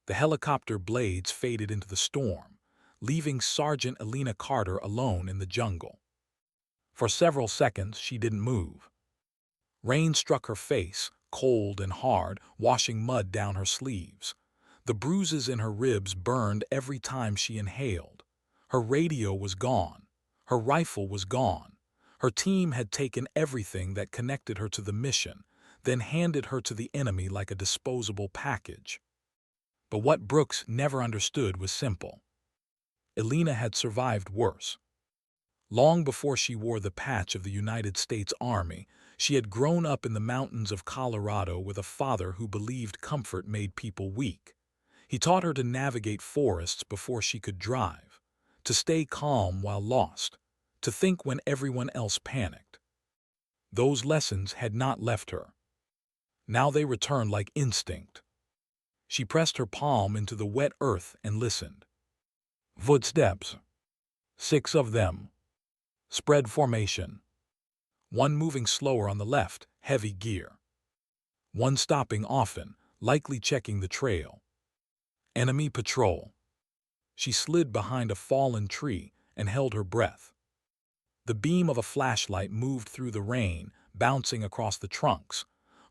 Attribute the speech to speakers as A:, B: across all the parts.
A: The helicopter blades faded into the storm, leaving Sergeant Elena Carter alone in the jungle. For several seconds, she didn't move. Rain struck her face, cold and hard, washing mud down her sleeves. The bruises in her ribs burned every time she inhaled. Her radio was gone. Her rifle was gone. Her team had taken everything that connected her to the mission, then handed her to the enemy like a disposable package. But what Brooks never understood was simple. Elena had survived worse. Long before she wore the patch of the United States Army, she had grown up in the mountains of Colorado with a father who believed comfort made people weak. He taught her to navigate forests before she could drive, to stay calm while lost, to think when everyone else panicked. Those lessons had not left her. Now they returned like instinct. She pressed her palm into the wet earth and listened. Footsteps. 6 of them. Spread formation. One moving slower on the left, heavy gear. One stopping often, likely checking the trail. Enemy patrol. She slid behind a fallen tree and held her breath. The beam of a flashlight moved through the rain, bouncing across the trunks.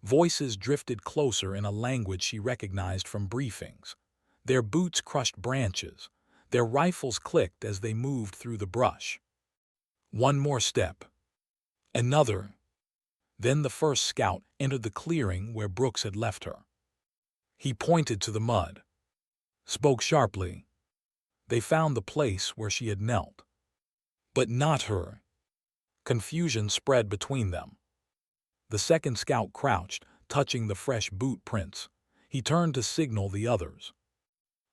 A: Voices drifted closer in a language she recognized from briefings. Their boots crushed branches. Their rifles clicked as they moved through the brush. One more step. Another. Then the first scout entered the clearing where Brooks had left her. He pointed to the mud. Spoke sharply. They found the place where she had knelt. But not her. Confusion spread between them. The second scout crouched, touching the fresh boot prints. He turned to signal the others.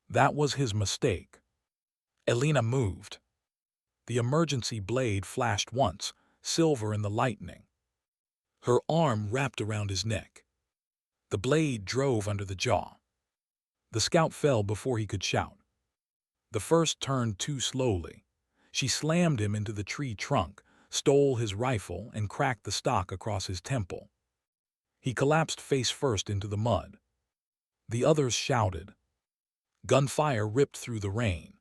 A: That was his mistake. Elena moved. The emergency blade flashed once, silver in the lightning. Her arm wrapped around his neck. The blade drove under the jaw. The scout fell before he could shout. The first turned too slowly. She slammed him into the tree trunk, stole his rifle, and cracked the stock across his temple. He collapsed face first into the mud. The others shouted. Gunfire ripped through the rain.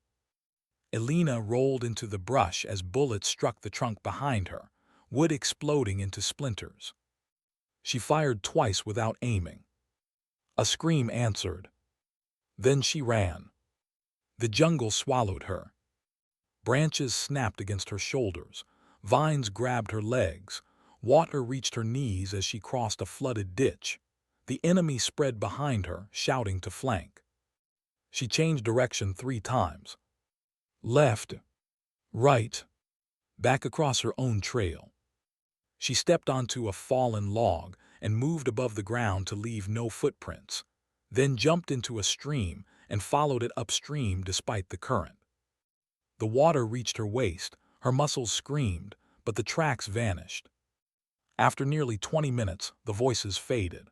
A: Elena rolled into the brush as bullets struck the trunk behind her, wood exploding into splinters. She fired twice without aiming. A scream answered. Then she ran. The jungle swallowed her. Branches snapped against her shoulders. Vines grabbed her legs. Water reached her knees as she crossed a flooded ditch. The enemy spread behind her, shouting to flank. She changed direction 3 times. Left, right, back across her own trail. She stepped onto a fallen log and moved above the ground to leave no footprints, then jumped into a stream and followed it upstream despite the current. The water reached her waist, her muscles screamed, but the tracks vanished. After nearly 20 minutes, the voices faded.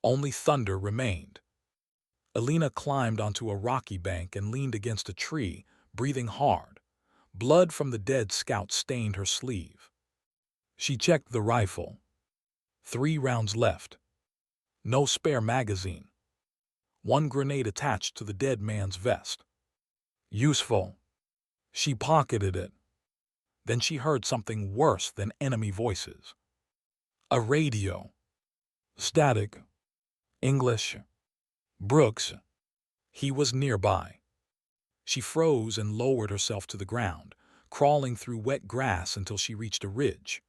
A: Only thunder remained. Elena climbed onto a rocky bank and leaned against a tree, breathing hard. Blood from the dead scout stained her sleeve. She checked the rifle. 3 rounds left. No spare magazine. 1 grenade attached to the dead man's vest. Useful. She pocketed it. Then she heard something worse than enemy voices. A radio. Static. English. Brooks. He was nearby. She froze and lowered herself to the ground, crawling through wet grass until she reached a ridge.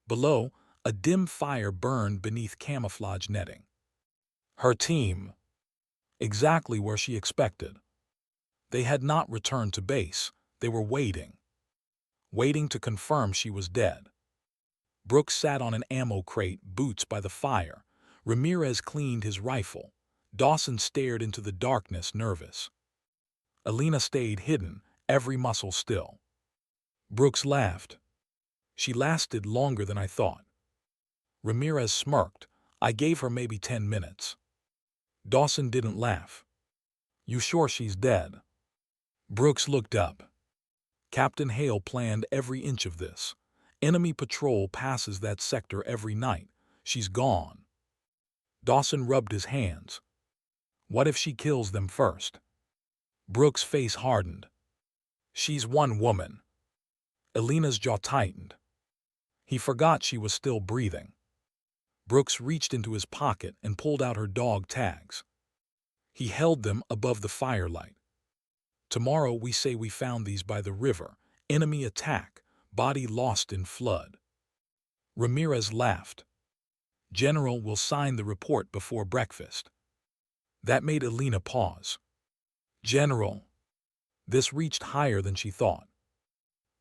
A: Below, a dim fire burned beneath camouflage netting. Her team. Exactly where she expected. They had not returned to base. They were waiting. Waiting to confirm she was dead. Brooks sat on an ammo crate, boots by the fire. Ramirez cleaned his rifle. Dawson stared into the darkness, nervous. Elena stayed hidden, every muscle still. Brooks laughed. She lasted longer than I thought. Ramirez smirked. I gave her maybe 10 minutes. Dawson didn't laugh. You sure she's dead? Brooks looked up. Captain Hale planned every inch of this. Enemy patrol passes that sector every night. She's gone. Dawson rubbed his hands. What if she kills them first? Brooks' face hardened. She's one woman. Alina's jaw tightened. He forgot she was still breathing. Brooks reached into his pocket and pulled out her dog tags. He held them above the firelight. Tomorrow we say we found these by the river. Enemy attack. Body lost in flood. Ramirez laughed. General will sign the report before breakfast. That made Alina pause. General. This reached higher than she thought.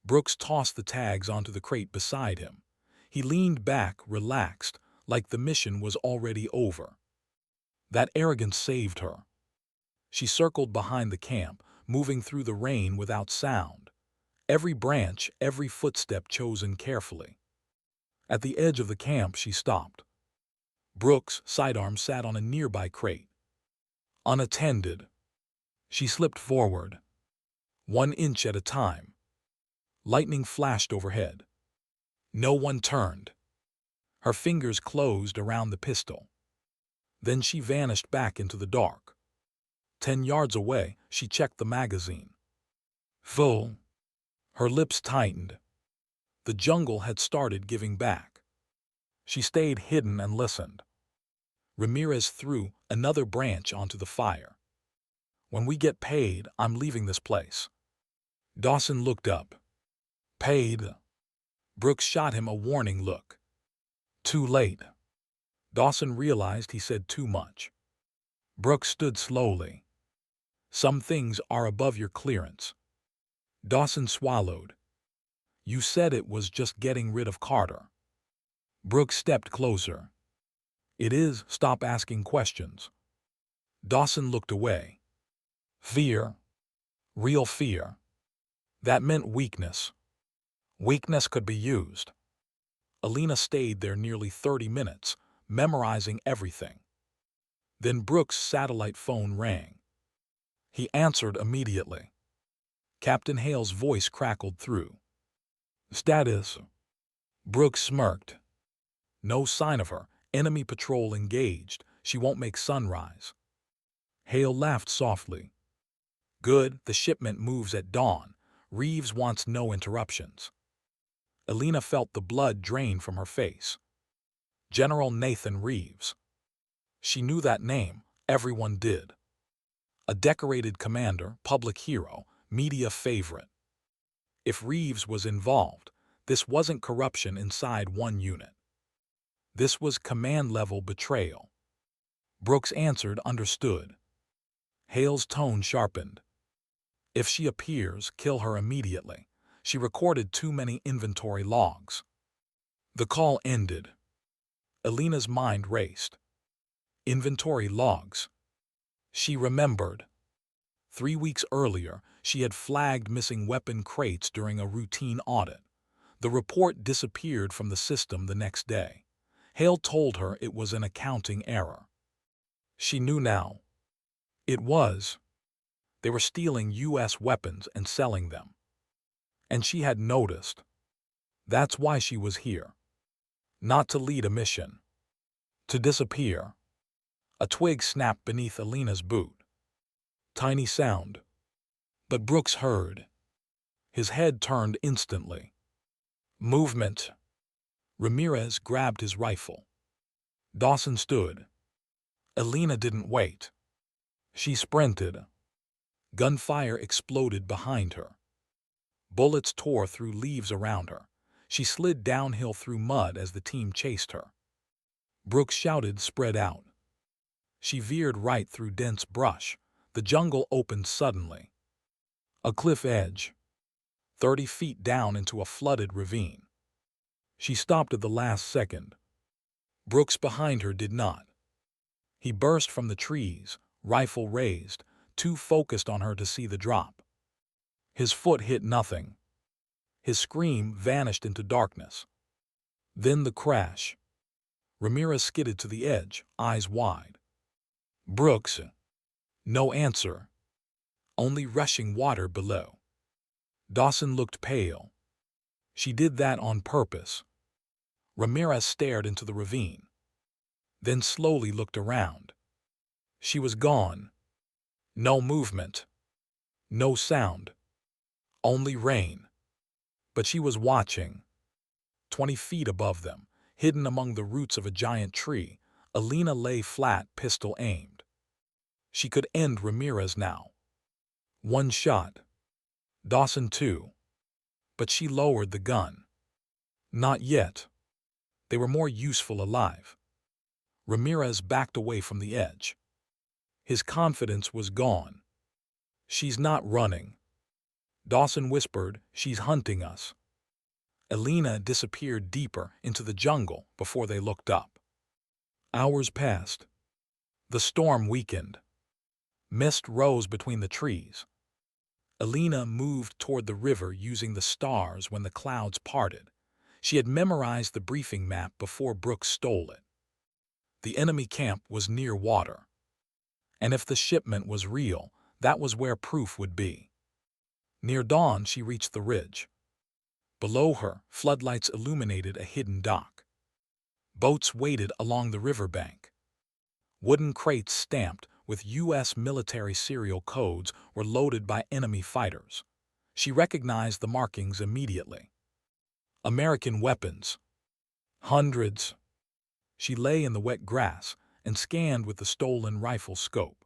A: Brooks tossed the tags onto the crate beside him. He leaned back, relaxed, like the mission was already over. That arrogance saved her. She circled behind the camp, moving through the rain without sound. Every branch, every footstep chosen carefully. At the edge of the camp, she stopped. Brooks' sidearm sat on a nearby crate. Unattended. She slipped forward. 1 inch at a time. Lightning flashed overhead. No one turned. Her fingers closed around the pistol. Then she vanished back into the dark. 10 yards away, she checked the magazine. Full. Her lips tightened. The jungle had started giving back. She stayed hidden and listened. Ramirez threw another branch onto the fire. When we get paid, I'm leaving this place. Dawson looked up. Paid? Brooks shot him a warning look. Too late. Dawson realized he said too much. Brooks stood slowly. Some things are above your clearance. Dawson swallowed. You said it was just getting rid of Carter. Brooks stepped closer. It is. Stop asking questions. Dawson looked away. Fear. Real fear. That meant weakness. Weakness could be used. Alina stayed there nearly 30 minutes, memorizing everything. Then Brooks' satellite phone rang. He answered immediately. Captain Hale's voice crackled through. Status. Brooks smirked. No sign of her. Enemy patrol engaged. She won't make sunrise. Hale laughed softly. Good, the shipment moves at dawn. Reeves wants no interruptions. Alina felt the blood drain from her face. General Nathan Reeves. She knew that name. Everyone did. A decorated commander, public hero, media favorite. If Reeves was involved, this wasn't corruption inside one unit. This was command-level betrayal. Brooks answered, understood. Hale's tone sharpened. If she appears, kill her immediately. She recorded too many inventory logs. The call ended. Alina's mind raced. Inventory logs. She remembered. 3 weeks earlier, she had flagged missing weapon crates during a routine audit. The report disappeared from the system the next day. Hale told her it was an accounting error. She knew now. It was. They were stealing U.S. weapons and selling them. And she had noticed. That's why she was here. Not to lead a mission. To disappear. A twig snapped beneath Alina's boot. Tiny sound. But Brooks heard. His head turned instantly. Movement. Ramirez grabbed his rifle. Dawson stood. Alina didn't wait. She sprinted. Gunfire exploded behind her. Bullets tore through leaves around her. She slid downhill through mud as the team chased her. Brooks shouted, spread out. She veered right through dense brush. The jungle opened suddenly. A cliff edge. 30 feet down into a flooded ravine. She stopped at the last second. Brooks behind her did not. He burst from the trees, rifle raised, too focused on her to see the drop. His foot hit nothing. His scream vanished into darkness. Then the crash. Ramirez skidded to the edge, eyes wide. Brooks. No answer. Only rushing water below. Dawson looked pale. She did that on purpose. Ramirez stared into the ravine. Then slowly looked around. She was gone. No movement. No sound. Only rain. But she was watching. 20 feet above them, hidden among the roots of a giant tree, Alina lay flat, pistol aimed. She could end Ramirez now. One shot. Dawson too. But she lowered the gun. Not yet. They were more useful alive. Ramirez backed away from the edge. His confidence was gone. She's not running. Dawson whispered, she's hunting us. Alina disappeared deeper into the jungle before they looked up. Hours passed. The storm weakened. Mist rose between the trees. Alina moved toward the river using the stars when the clouds parted. She had memorized the briefing map before Brooks stole it. The enemy camp was near water. And if the shipment was real, that was where proof would be. Near dawn, she reached the ridge. Below her, floodlights illuminated a hidden dock. Boats waited along the riverbank. Wooden crates stamped with U.S. military serial codes were loaded by enemy fighters. She recognized the markings immediately. American weapons. Hundreds. She lay in the wet grass and scanned with the stolen rifle scope.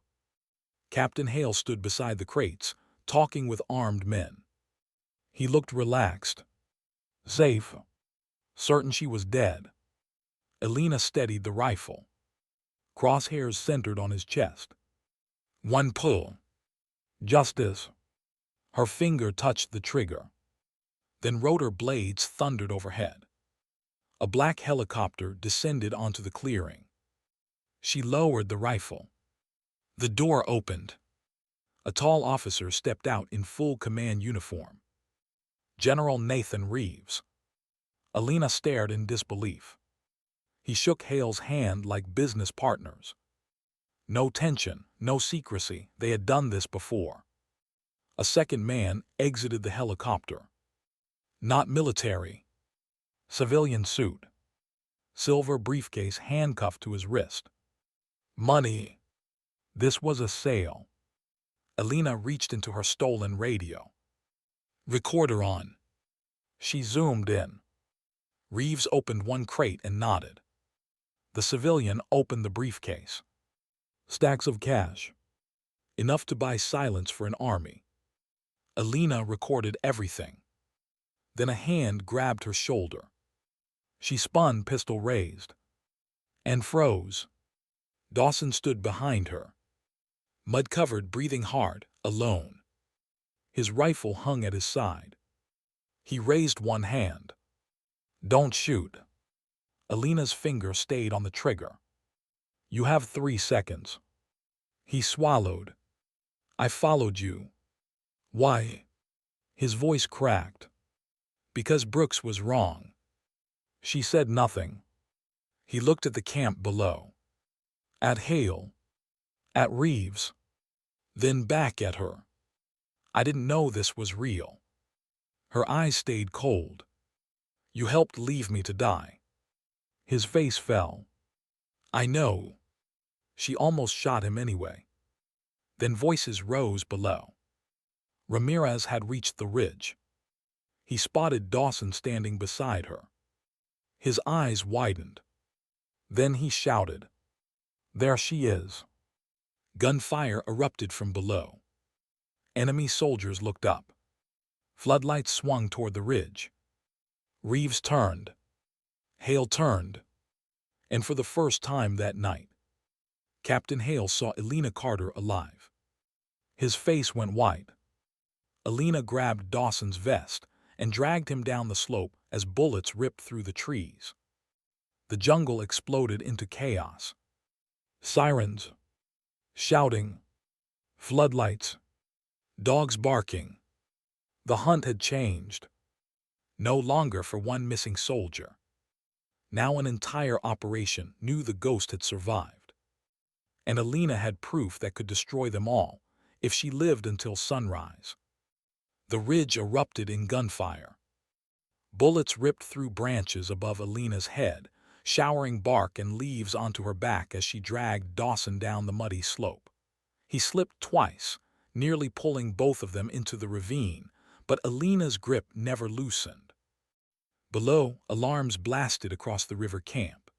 A: Captain Hale stood beside the crates, talking with armed men. He looked relaxed. Safe. Certain she was dead. Alina steadied the rifle. Crosshairs centered on his chest. One pull. Justice. Her finger touched the trigger. Then rotor blades thundered overhead. A black helicopter descended onto the clearing. She lowered the rifle. The door opened. A tall officer stepped out in full command uniform. General Nathan Reeves. Alina stared in disbelief. He shook Hale's hand like business partners. No tension, no secrecy, they had done this before. A second man exited the helicopter. Not military. Civilian suit. Silver briefcase handcuffed to his wrist. Money. This was a sale. Alina reached into her stolen radio. Recorder on. She zoomed in. Reeves opened one crate and nodded. The civilian opened the briefcase. Stacks of cash. Enough to buy silence for an army. Alina recorded everything. Then a hand grabbed her shoulder. She spun, pistol raised. And froze. Dawson stood behind her. Mud-covered, breathing hard, alone. His rifle hung at his side. He raised one hand. Don't shoot. Alina's finger stayed on the trigger. You have 3 seconds. He swallowed. I followed you. Why? His voice cracked. Because Brooks was wrong. She said nothing. He looked at the camp below. At Hale. At Reeves. Then back at her. I didn't know this was real. Her eyes stayed cold. You helped leave me to die. His face fell. I know. She almost shot him anyway. Then voices rose below. Ramirez had reached the ridge. He spotted Dawson standing beside her. His eyes widened. Then he shouted. There she is. Gunfire erupted from below. Enemy soldiers looked up. Floodlights swung toward the ridge. Reeves turned. Hale turned. And for the first time that night, Captain Hale saw Alina Carter alive. His face went white. Alina grabbed Dawson's vest and dragged him down the slope as bullets ripped through the trees. The jungle exploded into chaos. Sirens. Shouting. Floodlights. Dogs barking. The hunt had changed. No longer for one missing soldier. Now an entire operation knew the ghost had survived. And Alina had proof that could destroy them all if she lived until sunrise. The ridge erupted in gunfire. Bullets ripped through branches above Alina's head, showering bark and leaves onto her back as she dragged Dawson down the muddy slope. He slipped twice, nearly pulling both of them into the ravine, but Alina's grip never loosened. Below, alarms blasted across the river camp.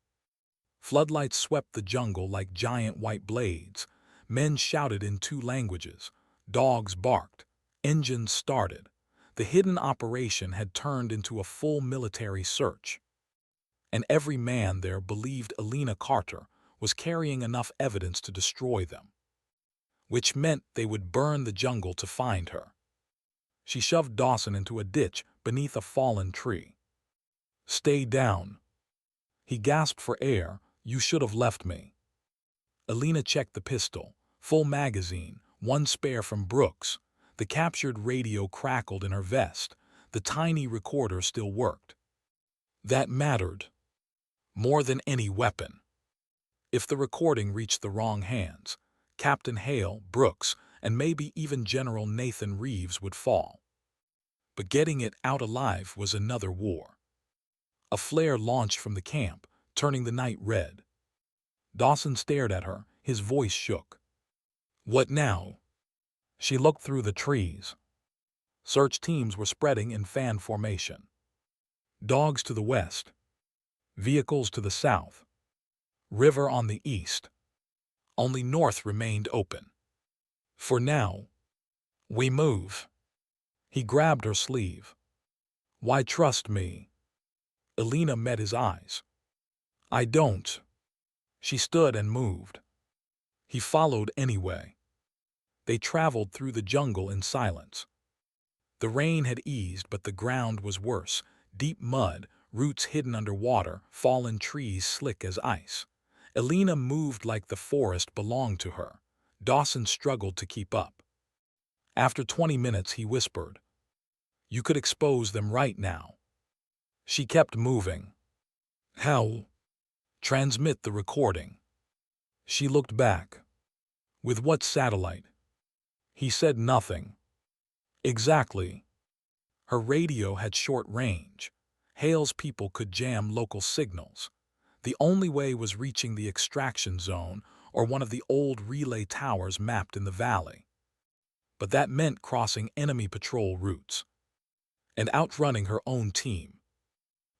A: Floodlights swept the jungle like giant white blades. Men shouted in two languages. Dogs barked. Engines started. The hidden operation had turned into a full military search. And every man there believed Alina Carter was carrying enough evidence to destroy them, which meant they would burn the jungle to find her. She shoved Dawson into a ditch beneath a fallen tree. "Stay down." He gasped for air. "You should have left me." Alina checked the pistol. Full magazine, one spare from Brooks. The captured radio crackled in her vest. The tiny recorder still worked. That mattered more than any weapon. If the recording reached the wrong hands, Captain Hale, Brooks, and maybe even General Nathan Reeves would fall. But getting it out alive was another war. A flare launched from the camp, turning the night red. Dawson stared at her, his voice shook. "What now?" She looked through the trees. Search teams were spreading in fan formation. Dogs to the west, vehicles to the south, river on the east. Only north remained open. "For now, we move." He grabbed her sleeve. "Why trust me?" Alina met his eyes. "I don't." She stood and moved. He followed anyway. They traveled through the jungle in silence. The rain had eased, but the ground was worse. Deep mud, roots hidden under water, fallen trees slick as ice. Alina moved like the forest belonged to her. Dawson struggled to keep up. After 20 minutes, he whispered, "You could expose them right now." She kept moving. "How?" "Transmit the recording." She looked back. "With what satellite?" He said nothing. "Exactly." Her radio had short range. Hale's people could jam local signals. The only way was reaching the extraction zone or one of the old relay towers mapped in the valley. But that meant crossing enemy patrol routes and outrunning her own team.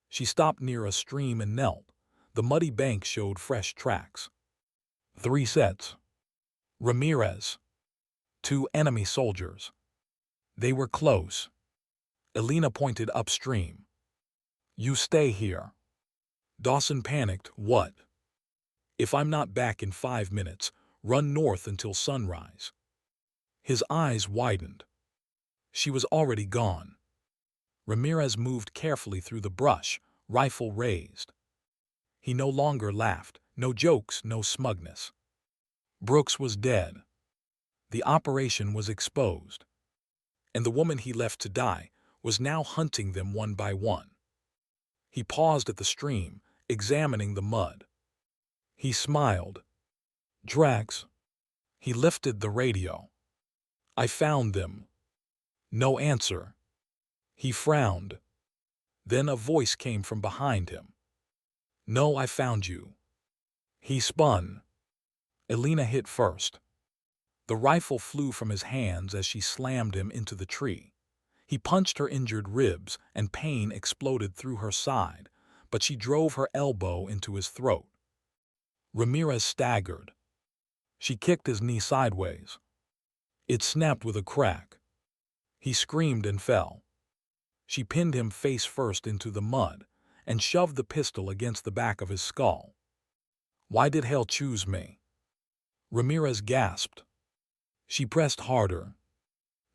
A: She stopped near a stream and knelt. The muddy bank showed fresh tracks. 3 sets. Ramirez. 2 enemy soldiers. They were close. Alina pointed upstream. "You stay here." Dawson panicked. "What?" "If I'm not back in 5 minutes, run north until sunrise." His eyes widened. She was already gone. Ramirez moved carefully through the brush, rifle raised. He no longer laughed. No jokes, no smugness. Brooks was dead. The operation was exposed. And the woman he left to die was now hunting them one by one. He paused at the stream, examining the mud. He smiled. "Drax." He lifted the radio. "I found them." No answer. He frowned. Then a voice came from behind him. "No, I found you." He spun. Alina hit first. The rifle flew from his hands as she slammed him into the tree. He punched her injured ribs, and pain exploded through her side, but she drove her elbow into his throat. Ramirez staggered. She kicked his knee sideways. It snapped with a crack. He screamed and fell. She pinned him face first into the mud and shoved the pistol against the back of his skull. "Why did hell choose me?" Ramirez gasped. She pressed harder.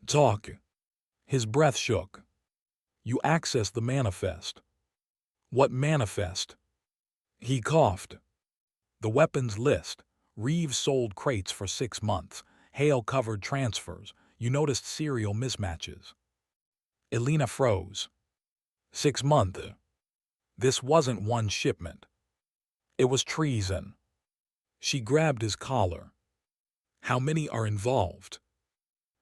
A: "Talk." His breath shook. "You accessed the manifest." "What manifest?" He coughed. "The weapons list. Reeves sold crates for 6 months. Hale covered transfers. You noticed serial mismatches." Alina froze. 6 months. This wasn't one shipment. It was treason. She grabbed his collar. "How many are involved?"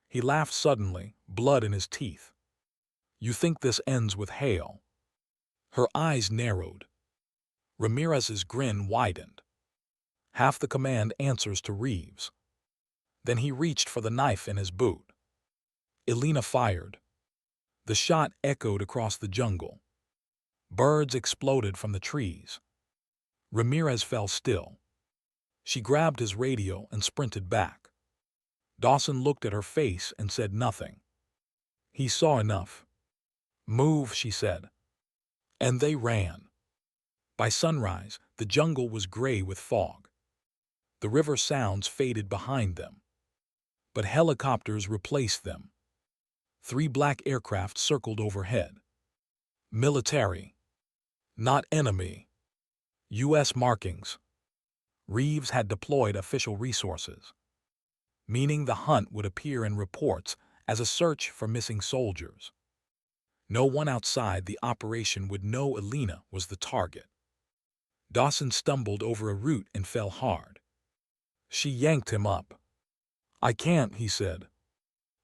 A: He laughed suddenly, blood in his teeth. "You think this ends with Hale?" Her eyes narrowed. Ramirez's grin widened. Half the command answers to Reeves. Then he reached for the knife in his boot. Elena fired. The shot echoed across the jungle. Birds exploded from the trees. Ramirez fell still. She grabbed his radio and sprinted back. Dawson looked at her face and said nothing. He saw enough. "Move," she said. And they ran. By sunrise, the jungle was gray with fog. The river sounds faded behind them. But helicopters replaced them. 3 black aircraft circled overhead. Military. Not enemy. U.S. markings. Reeves had deployed official resources, meaning the hunt would appear in reports as a search for missing soldiers. No one outside the operation would know Elena was the target. Dawson stumbled over a root and fell hard. She yanked him up. "I can't," he said.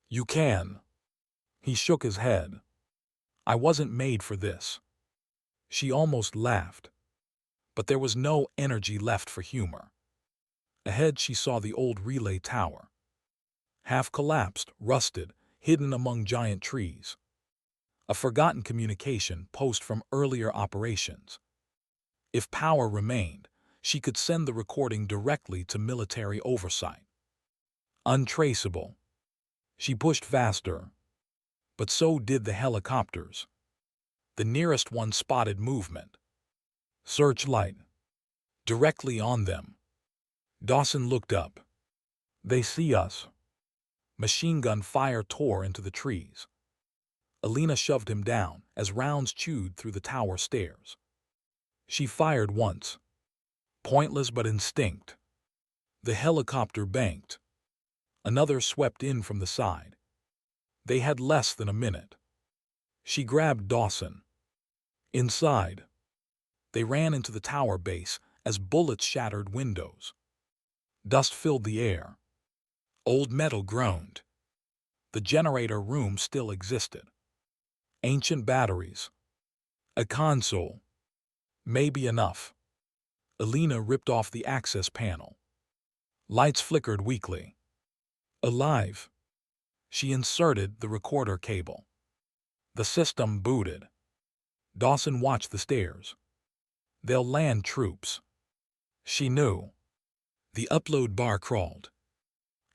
A: "You can." He shook his head. "I wasn't made for this." She almost laughed. But there was no energy left for humor. Ahead she saw the old relay tower. Half collapsed, rusted, hidden among giant trees. A forgotten communication post from earlier operations. If power remained, she could send the recording directly to military oversight. Untraceable. She pushed faster. But so did the helicopters. The nearest one spotted movement. Searchlight. Directly on them. Dawson looked up. "They see us." Machine gun fire tore into the trees. Elena shoved him down as rounds chewed through the tower stairs. She fired once. Pointless but instinct. The helicopter banked. Another swept in from the side. They had less than a minute. She grabbed Dawson. Inside. They ran into the tower base as bullets shattered windows. Dust filled the air. Old metal groaned. The generator room still existed. Ancient batteries. A console. Maybe enough. Elena ripped off the access panel. Lights flickered weakly. Alive. She inserted the recorder cable. The system booted. Dawson watched the stairs. They'll land troops. She knew. The upload bar crawled.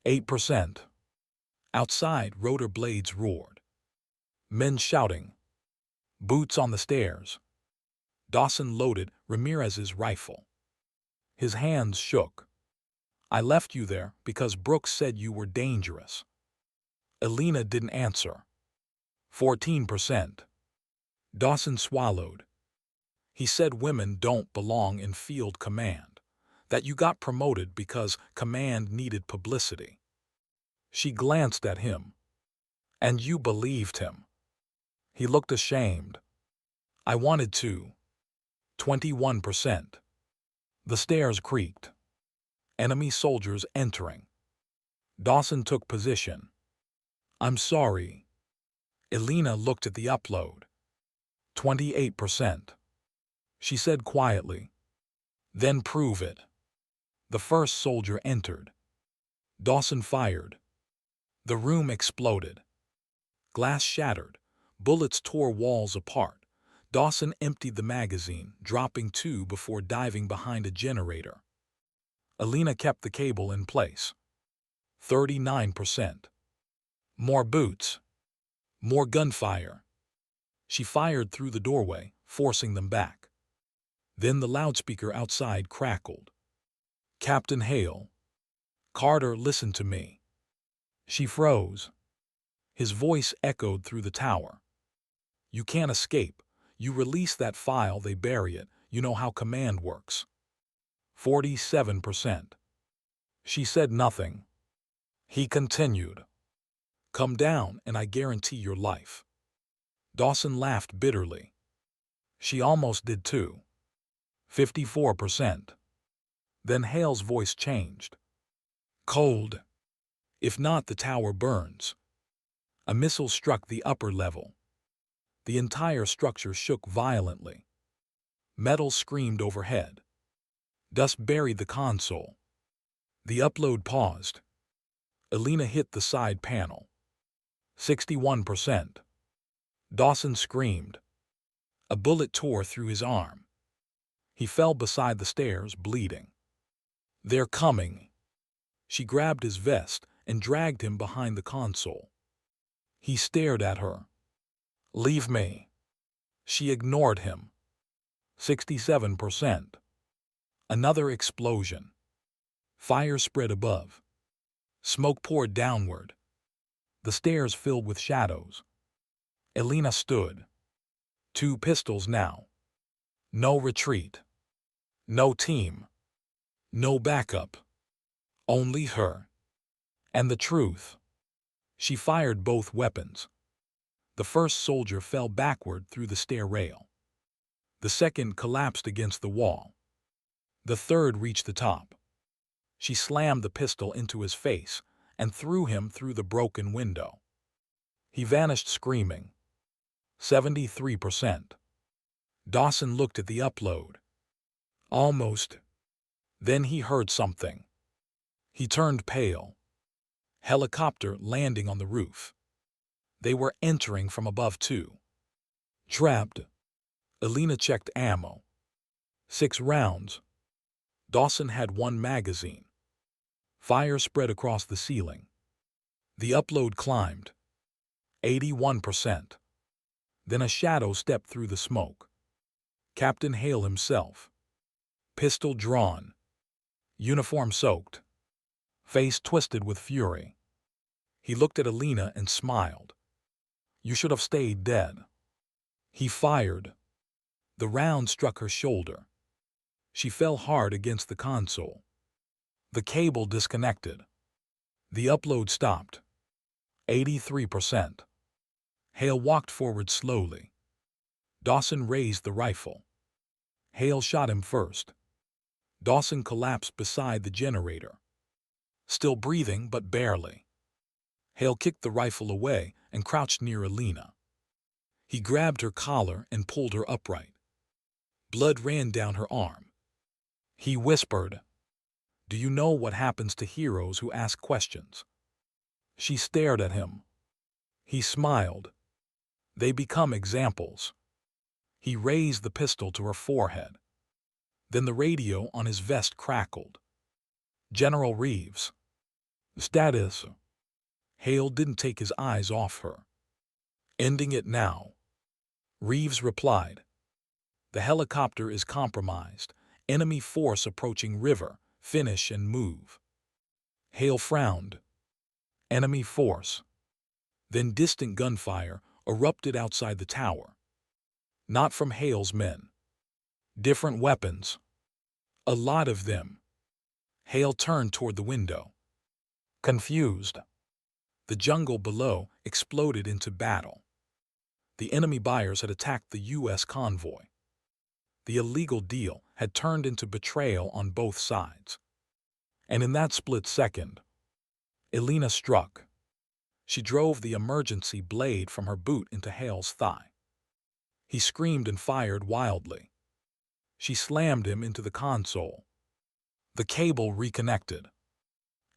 A: 8%. Outside, rotor blades roared. Men shouting. Boots on the stairs. Dawson loaded Ramirez's rifle. His hands shook. "I left you there because Brooks said you were dangerous." Elena didn't answer. 14%. Dawson swallowed. "He said women don't belong in field command, that you got promoted because command needed publicity." She glanced at him. "And you believed him." He looked ashamed. "I wanted to." 21%. The stairs creaked. Enemy soldiers entering. Dawson took position. "I'm sorry." Elena looked at the upload. 28%. She said quietly. "Then prove it." The first soldier entered. Dawson fired. The room exploded. Glass shattered. Bullets tore walls apart. Dawson emptied the magazine, dropping 2 before diving behind a generator. Elena kept the cable in place. 39%. More boots. More gunfire. She fired through the doorway, forcing them back. Then the loudspeaker outside crackled. "Captain Hale." "Carter, listen to me." She froze. His voice echoed through the tower. "You can't escape. You release that file, they bury it. You know how command works." 47%. She said nothing. He continued. "Come down and I guarantee your life." Dawson laughed bitterly. She almost did too. 54%. Then Hale's voice changed. "Cold. If not, the tower burns." A missile struck the upper level. The entire structure shook violently. Metal screamed overhead. Dust buried the console. The upload paused. Alina hit the side panel. 61%. Dawson screamed. A bullet tore through his arm. He fell beside the stairs, bleeding. "They're coming." She grabbed his vest and dragged him behind the console. He stared at her. "Leave me." She ignored him. 67%. Another explosion. Fire spread above. Smoke poured downward. The stairs filled with shadows. Alina stood. 2 pistols now. No retreat. No team. No backup. Only her. And the truth. She fired both weapons. The first soldier fell backward through the stair rail. The second collapsed against the wall. The third reached the top. She slammed the pistol into his face and threw him through the broken window. He vanished screaming. 73%. Dawson looked at the upload. Almost. Then he heard something. He turned pale. Helicopter landing on the roof. They were entering from above too. Trapped. Alina checked ammo. 6 rounds. Dawson had 1 magazine. Fire spread across the ceiling. The upload climbed. 81%. Then a shadow stepped through the smoke. Captain Hale himself. Pistol drawn. Uniform soaked. Face twisted with fury. He looked at Alina and smiled. "You should have stayed dead." He fired. The round struck her shoulder. She fell hard against the console. The cable disconnected. The upload stopped. 83%. Hale walked forward slowly. Dawson raised the rifle. Hale shot him first. Dawson collapsed beside the generator. Still breathing, but barely. Hale kicked the rifle away and crouched near Alina. He grabbed her collar and pulled her upright. Blood ran down her arm. He whispered, "Do you know what happens to heroes who ask questions?" She stared at him. He smiled. "They become examples." He raised the pistol to her forehead. Then the radio on his vest crackled. "General Reeves." "Status." Hale didn't take his eyes off her. "Ending it now." Reeves replied, "The helicopter is compromised. Enemy force approaching river. Finish and move." Hale frowned. Enemy force. Then distant gunfire erupted outside the tower. Not from Hale's men. Different weapons. A lot of them. Hale turned toward the window. Confused. The jungle below exploded into battle. The enemy buyers had attacked the U.S. convoy. The illegal deal had turned into betrayal on both sides. And in that split second, Alina struck. She drove the emergency blade from her boot into Hale's thigh. He screamed and fired wildly. She slammed him into the console. The cable reconnected.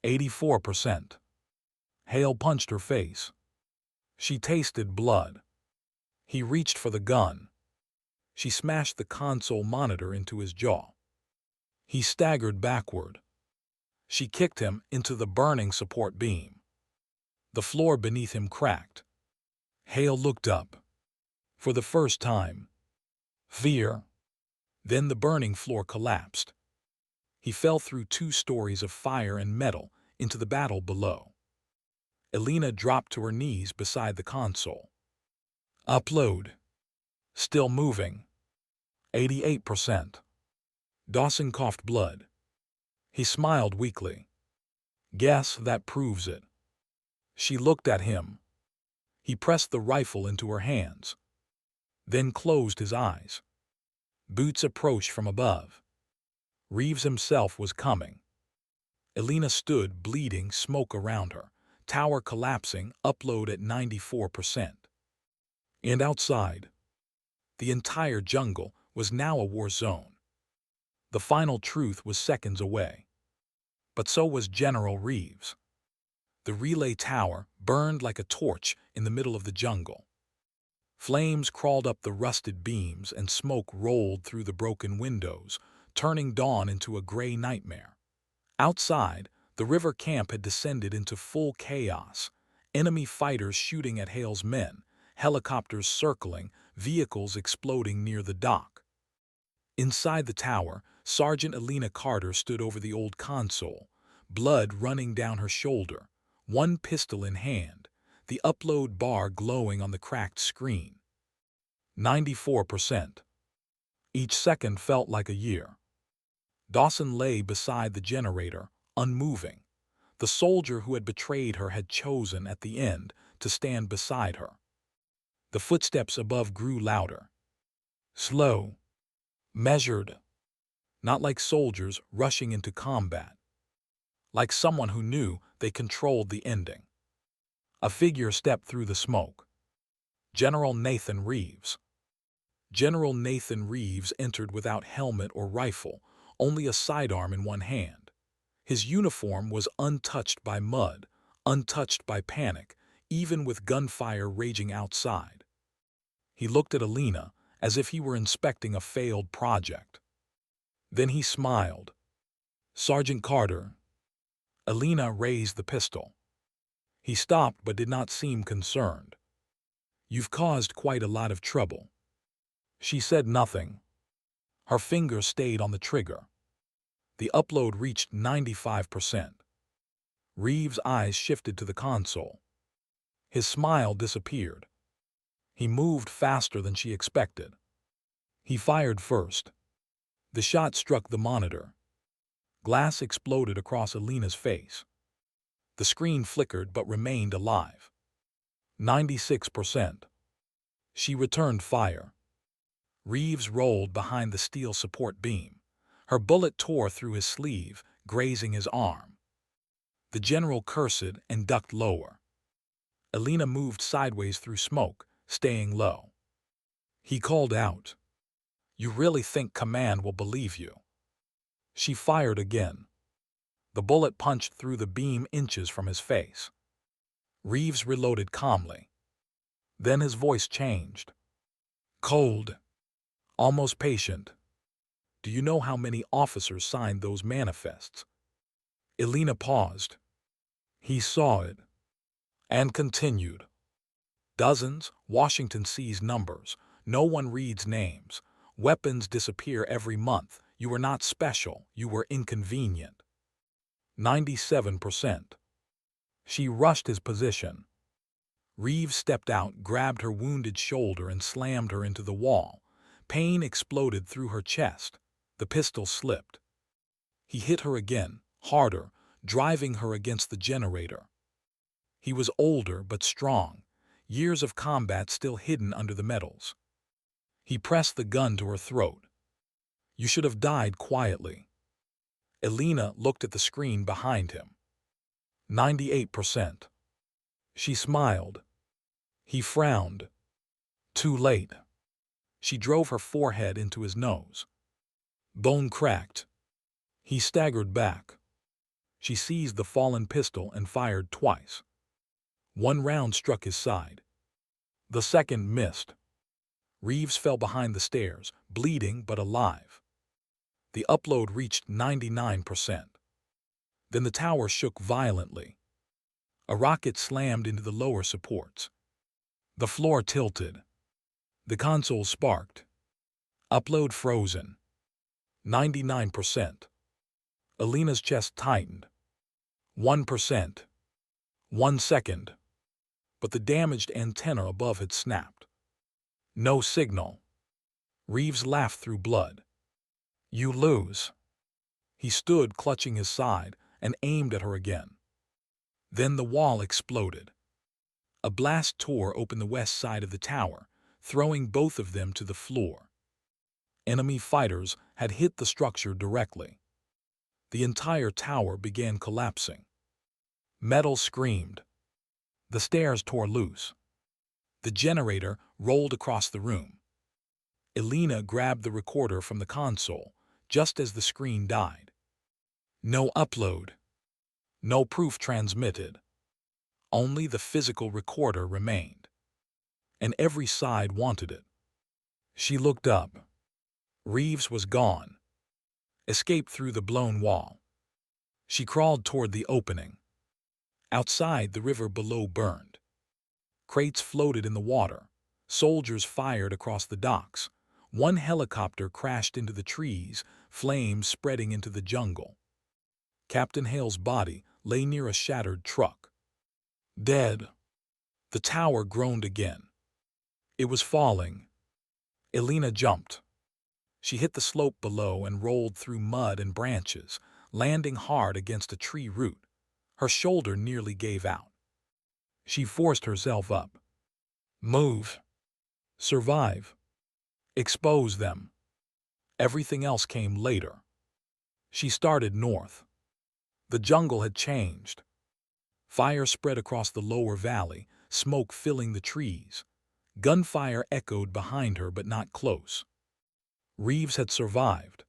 A: 84%. Hale punched her face. She tasted blood. He reached for the gun. She smashed the console monitor into his jaw. He staggered backward. She kicked him into the burning support beam. The floor beneath him cracked. Hale looked up. For the first time. Fear. Then the burning floor collapsed. He fell through 2 stories of fire and metal into the battle below. Alina dropped to her knees beside the console. Upload. Still moving. 88%. Dawson coughed blood. He smiled weakly. "Guess that proves it." She looked at him. He pressed the rifle into her hands. Then closed his eyes. Boots approached from above. Reeves himself was coming. Alina stood, bleeding, smoke around her. Tower collapsing, upload at 94%. And outside, the entire jungle was now a war zone. The final truth was seconds away. But so was General Reeves. The relay tower burned like a torch in the middle of the jungle. Flames crawled up the rusted beams and smoke rolled through the broken windows, turning dawn into a gray nightmare. Outside, the river camp had descended into full chaos. Enemy fighters shooting at Hale's men, helicopters circling, vehicles exploding near the dock. Inside the tower, Sergeant Alina Carter stood over the old console, blood running down her shoulder, one pistol in hand, the upload bar glowing on the cracked screen. 94%. Each second felt like a year. Dawson lay beside the generator, unmoving. The soldier who had betrayed her had chosen, at the end, to stand beside her. The footsteps above grew louder. Slow. Measured. Not like soldiers rushing into combat. Like someone who knew they controlled the ending. A figure stepped through the smoke. General Nathan Reeves. General Nathan Reeves entered without helmet or rifle, only a sidearm in one hand. His uniform was untouched by mud, untouched by panic, even with gunfire raging outside. He looked at Alina as if he were inspecting a failed project. Then he smiled. "Sergeant Carter." Alina raised the pistol. He stopped but did not seem concerned. "You've caused quite a lot of trouble." She said nothing. Her finger stayed on the trigger. The upload reached 95%. Reeves' eyes shifted to the console. His smile disappeared. He moved faster than she expected. He fired first. The shot struck the monitor. Glass exploded across Alina's face. The screen flickered but remained alive. 96%. She returned fire. Reeves rolled behind the steel support beam. Her bullet tore through his sleeve, grazing his arm. The general cursed and ducked lower. Alina moved sideways through smoke, staying low. He called out, "You really think command will believe you?" She fired again. The bullet punched through the beam inches from his face. Reeves reloaded calmly. Then his voice changed. Cold. Almost patient. "Do you know how many officers signed those manifests?" Alina paused. He saw it. And continued. "Dozens. Washington sees numbers. No one reads names. Weapons disappear every month. You were not special. You were inconvenient." 97%. She rushed his position. Reeves stepped out, grabbed her wounded shoulder and slammed her into the wall. Pain exploded through her chest. The pistol slipped. He hit her again, harder, driving her against the generator. He was older but strong, years of combat still hidden under the metals. He pressed the gun to her throat. "You should have died quietly." Alina looked at the screen behind him. 98%. She smiled. He frowned. Too late. She drove her forehead into his nose. Bone cracked. He staggered back. She seized the fallen pistol and fired twice. One round struck his side. The second missed. Reeves fell behind the stairs, bleeding but alive. The upload reached 99%. Then the tower shook violently. A rocket slammed into the lower supports. The floor tilted. The console sparked. Upload frozen. 99%. Alina's chest tightened. 1%. 1 second. But the damaged antenna above had snapped. No signal. Reeves laughed through blood. "You lose." He stood clutching his side and aimed at her again. Then the wall exploded. A blast tore open the west side of the tower, throwing both of them to the floor. Enemy fighters had hit the structure directly. The entire tower began collapsing. Metal screamed. The stairs tore loose. The generator rolled across the room. Elena grabbed the recorder from the console, just as the screen died. No upload. No proof transmitted. Only the physical recorder remained. And every side wanted it. She looked up. Reeves was gone. Escaped through the blown wall. She crawled toward the opening. Outside, the river below burned. Crates floated in the water. Soldiers fired across the docks. One helicopter crashed into the trees, flames spreading into the jungle. Captain Hale's body lay near a shattered truck. Dead. The tower groaned again. It was falling. Elena jumped. She hit the slope below and rolled through mud and branches, landing hard against a tree root. Her shoulder nearly gave out. She forced herself up. Move. Survive. Expose them. Everything else came later. She started north. The jungle had changed. Fire spread across the lower valley, smoke filling the trees. Gunfire echoed behind her, but not close. Reeves had survived,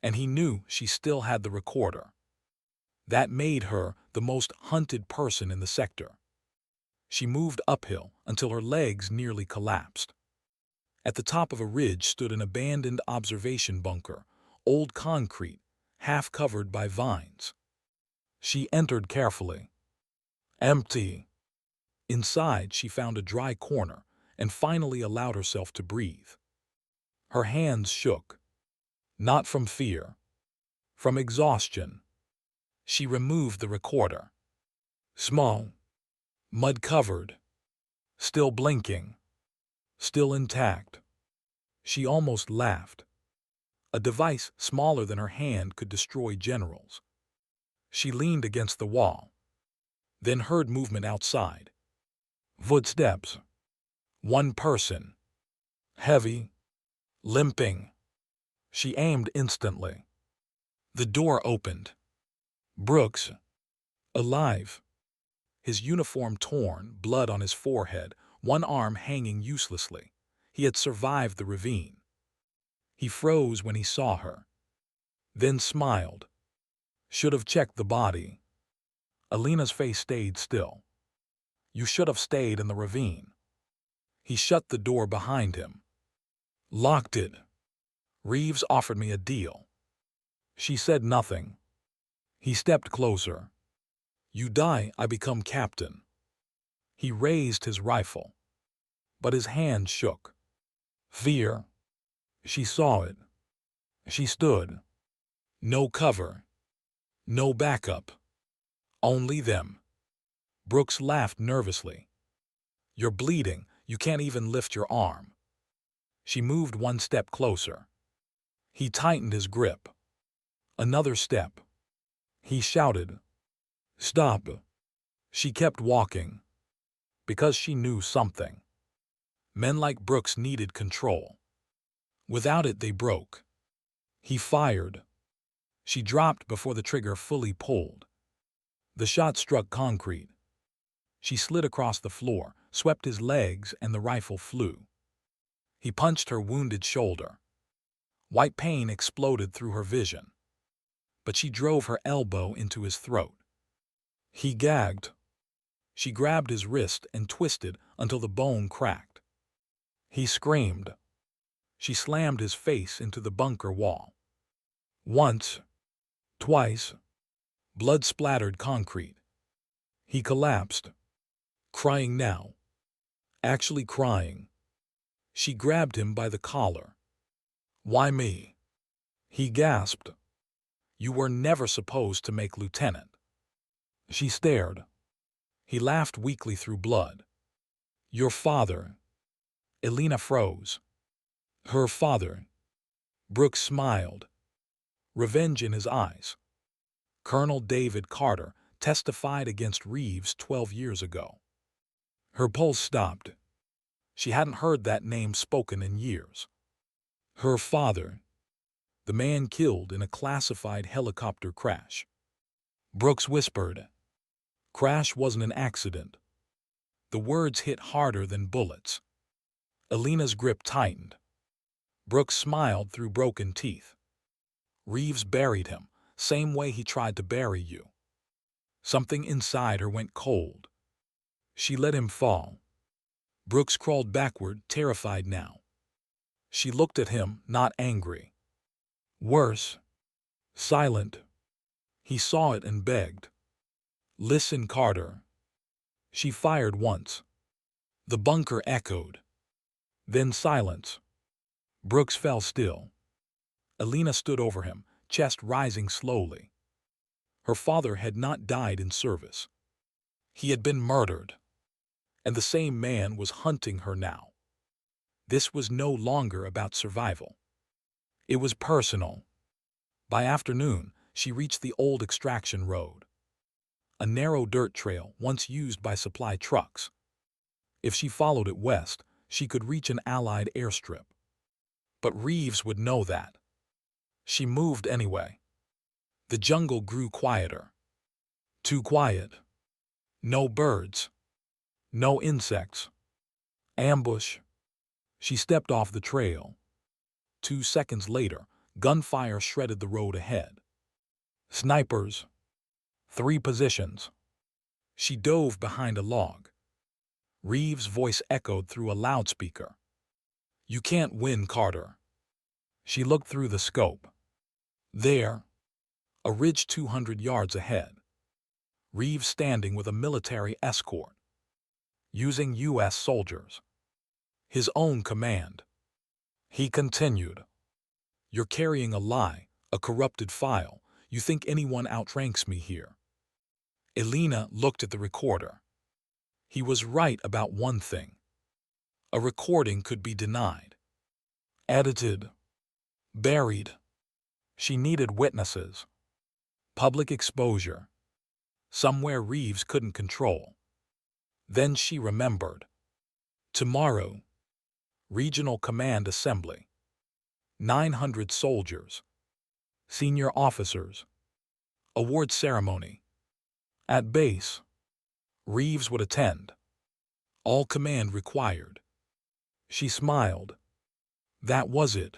A: and he knew she still had the recorder. That made her the most hunted person in the sector. She moved uphill until her legs nearly collapsed. At the top of a ridge stood an abandoned observation bunker, old concrete, half covered by vines. She entered carefully. Empty. Inside, she found a dry corner and finally allowed herself to breathe. Her hands shook. Not from fear. From exhaustion. She removed the recorder. Small. Mud-covered. Still blinking. Still intact. She almost laughed. A device smaller than her hand could destroy generals. She leaned against the wall. Then heard movement outside. Footsteps. One person. Heavy. Limping. She aimed instantly. The door opened. Brooks. Alive. His uniform torn, blood on his forehead, one arm hanging uselessly. He had survived the ravine. He froze when he saw her. Then smiled. Should have checked the body. Elena's face stayed still. You should have stayed in the ravine. He shut the door behind him. Locked it. Reeves offered me a deal. She said nothing. He stepped closer. You die, I become captain. He raised his rifle. But his hand shook. Fear. She saw it. She stood. No cover. No backup. Only them. Brooks laughed nervously. You're bleeding. You can't even lift your arm. She moved one step closer. He tightened his grip. Another step. He shouted. Stop. She kept walking. Because she knew something. Men like Brooks needed control. Without it, they broke. He fired. She dropped before the trigger fully pulled. The shot struck concrete. She slid across the floor, swept his legs, and the rifle flew. He punched her wounded shoulder. White pain exploded through her vision. But she drove her elbow into his throat. He gagged. She grabbed his wrist and twisted until the bone cracked. He screamed. She slammed his face into the bunker wall. Once. Twice. Blood splattered concrete. He collapsed. Crying now. Actually crying. She grabbed him by the collar. Why me? He gasped. You were never supposed to make lieutenant. She stared. He laughed weakly through blood. Your father. Elena froze. Her father. Brooks smiled. Revenge in his eyes. Colonel David Carter testified against Reeves 12 years ago. Her pulse stopped. She hadn't heard that name spoken in years. Her father. The man killed in a classified helicopter crash. Brooks whispered. Crash wasn't an accident. The words hit harder than bullets. Elena's grip tightened. Brooks smiled through broken teeth. Reeves buried him, same way he tried to bury you. Something inside her went cold. She let him fall. Brooks crawled backward, terrified now. She looked at him, not angry. Worse. Silent. He saw it and begged. Listen, Carter. She fired once. The bunker echoed. Then silence. Brooks fell still. Alina stood over him, chest rising slowly. Her father had not died in service. He had been murdered. And the same man was hunting her now. This was no longer about survival. It was personal. By afternoon, she reached the old extraction road. A narrow dirt trail once used by supply trucks. If she followed it west, she could reach an Allied airstrip. But Reeves would know that. She moved anyway. The jungle grew quieter. Too quiet. No birds. No insects. Ambush. She stepped off the trail. 2 seconds later, gunfire shredded the road ahead. Snipers. 3 positions. She dove behind a log. Reeves' voice echoed through a loudspeaker. You can't win, Carter. She looked through the scope. There. A ridge 200 yards ahead. Reeves standing with a military escort. Using U.S. soldiers. His own command. He continued. You're carrying a lie, a corrupted file. You think anyone outranks me here. Alina looked at the recorder. He was right about one thing. A recording could be denied. Edited. Buried. She needed witnesses. Public exposure. Somewhere Reeves couldn't control. Then she remembered. Tomorrow. Regional Command Assembly. 900 soldiers. Senior officers. Award ceremony. At base. Reeves would attend. All command required. She smiled. That was it.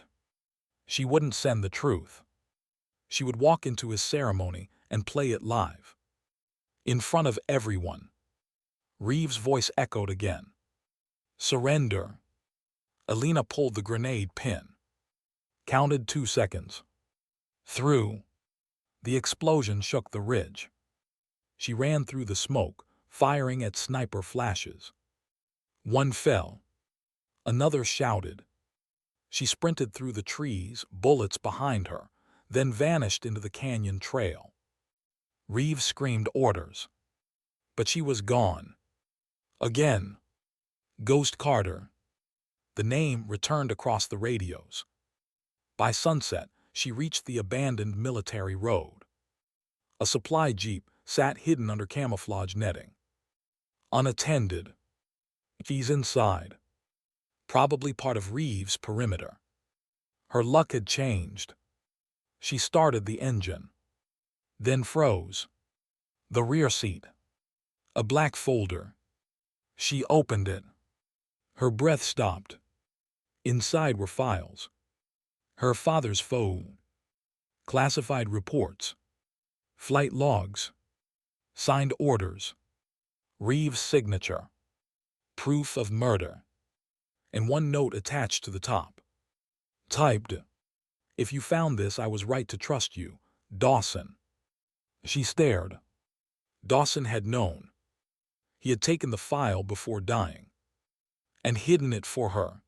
A: She wouldn't send the truth. She would walk into his ceremony and play it live. In front of everyone. Reeves' voice echoed again. Surrender. Alina pulled the grenade pin. Counted 2 seconds. Through. The explosion shook the ridge. She ran through the smoke, firing at sniper flashes. One fell. Another shouted. She sprinted through the trees, bullets behind her, then vanished into the canyon trail. Reeves screamed orders. But she was gone. Again. Ghost Carter. The name returned across the radios. By sunset, she reached the abandoned military road. A supply jeep sat hidden under camouflage netting. Unattended. She's inside. Probably part of Reeves' perimeter. Her luck had changed. She started the engine. Then froze. The rear seat. A black folder. She opened it. Her breath stopped. Inside were files. Her father's phone. Classified reports. Flight logs. Signed orders. Reeves' signature. Proof of murder. And one note attached to the top. Typed, if you found this, I was right to trust you, Dawson. She stared. Dawson had known. He had taken the file before dying. And hidden it for her.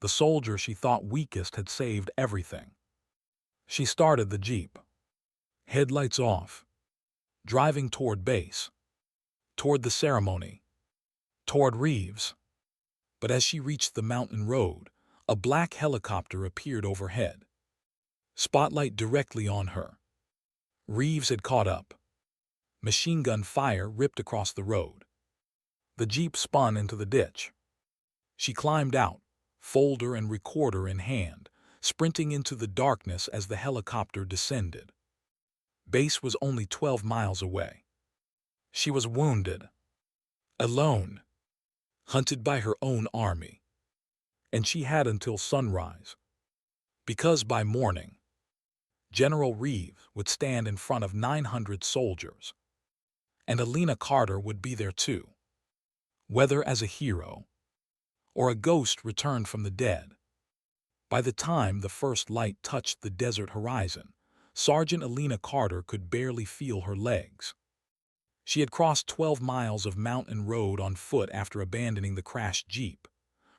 A: The soldier she thought weakest had saved everything. She started the jeep. Headlights off. Driving toward base. Toward the ceremony. Toward Reeves. But as she reached the mountain road, a black helicopter appeared overhead. Spotlight directly on her. Reeves had caught up. Machine gun fire ripped across the road. The jeep spun into the ditch. She climbed out, folder and recorder in hand, sprinting into the darkness as the helicopter descended. Base was only 12 miles away. She was wounded. Alone. Hunted by her own army. And she had until sunrise. Because by morning, General Reeves would stand in front of 900 soldiers, and Alina Carter would be there too, whether as a hero or a ghost returned from the dead. By the time the first light touched the desert horizon, Sergeant Alina Carter could barely feel her legs. She had crossed 12 miles of mountain road on foot after abandoning the crashed jeep.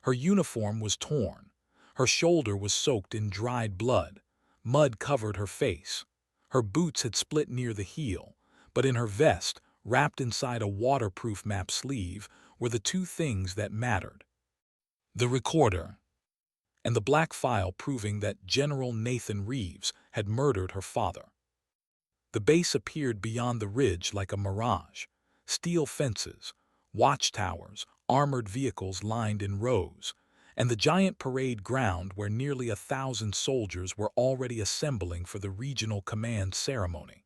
A: Her uniform was torn. Her shoulder was soaked in dried blood. Mud covered her face. Her boots had split near the heel, but in her vest, wrapped inside a waterproof map sleeve, were the two things that mattered: the recorder and the black file proving that General Nathan Reeves had murdered her father. The base appeared beyond the ridge like a mirage. Steel fences, watchtowers, armored vehicles lined in rows, and the giant parade ground where nearly 1,000 soldiers were already assembling for the regional command ceremony.